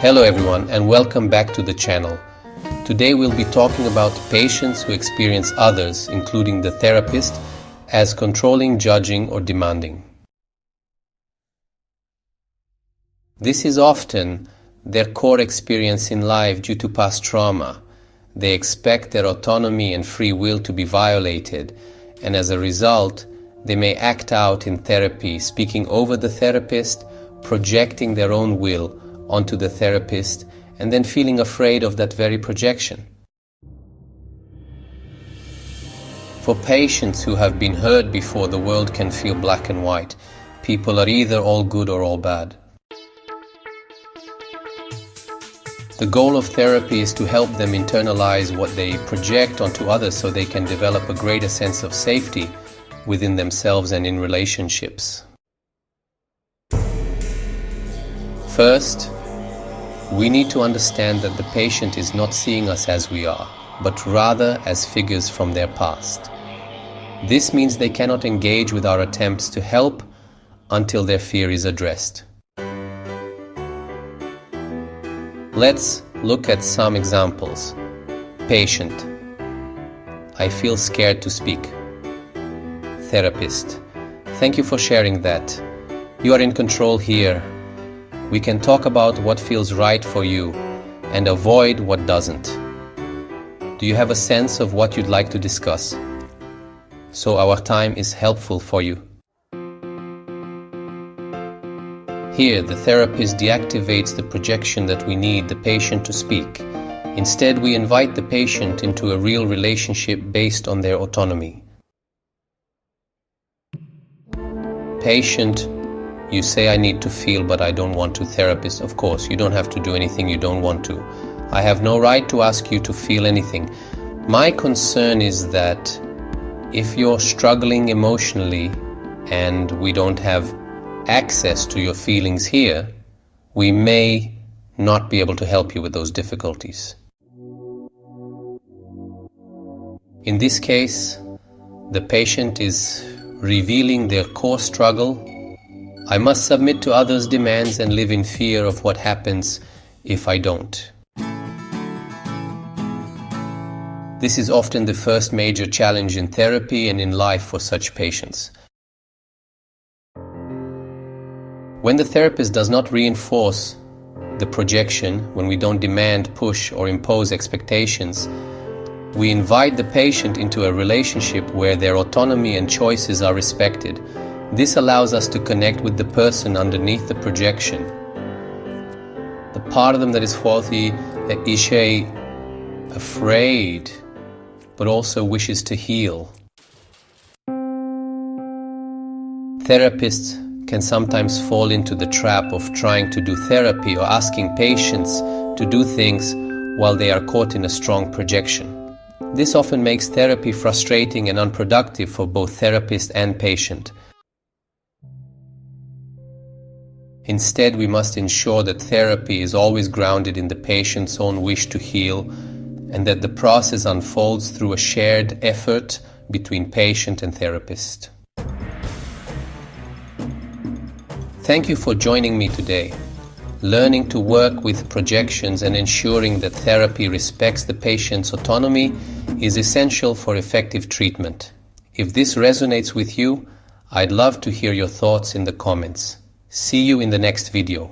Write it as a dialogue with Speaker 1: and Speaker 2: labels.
Speaker 1: Hello everyone and welcome back to the channel. Today we'll be talking about patients who experience others, including the therapist, as controlling, judging, or demanding. This is often their core experience in life due to past trauma. They expect their autonomy and free will to be violated, and as a result, they may act out in therapy, speaking over the therapist, projecting their own will onto the therapist, and then feeling afraid of that very projection. For patients who have been hurt before, the world can feel black and white. People are either all good or all bad. The goal of therapy is to help them internalize what they project onto others so they can develop a greater sense of safety within themselves and in relationships. First, we need to understand that the patient is not seeing us as we are, but rather as figures from their past. This means they cannot engage with our attempts to help until their fear is addressed. Let's look at some examples. Patient: I feel scared to speak. Therapist: thank you for sharing that. You are in control here. We can talk about what feels right for you and avoid what doesn't. Do you have a sense of what you'd like to discuss? So our time is helpful for you. Here, the therapist deactivates the projection that we need the patient to speak. Instead, we invite the patient into a real relationship based on their autonomy. Patient: you say I need to feel, but I don't want to. Therapist: of course, you don't have to do anything you don't want to. I have no right to ask you to feel anything. My concern is that if you're struggling emotionally and we don't have access to your feelings here, we may not be able to help you with those difficulties. In this case, the patient is revealing their core struggle. I must submit to others' demands and live in fear of what happens if I don't. This is often the first major challenge in therapy and in life for such patients. When the therapist does not reinforce the projection, when we don't demand, push, or impose expectations, we invite the patient into a relationship where their autonomy and choices are respected. This allows us to connect with the person underneath the projection. The part of them that is faulty, is afraid, but also wishes to heal. Therapists can sometimes fall into the trap of trying to do therapy or asking patients to do things while they are caught in a strong projection. This often makes therapy frustrating and unproductive for both therapist and patient. Instead, we must ensure that therapy is always grounded in the patient's own wish to heal, and that the process unfolds through a shared effort between patient and therapist. Thank you for joining me today. Learning to work with projections and ensuring that therapy respects the patient's autonomy is essential for effective treatment. If this resonates with you, I'd love to hear your thoughts in the comments. See you in the next video.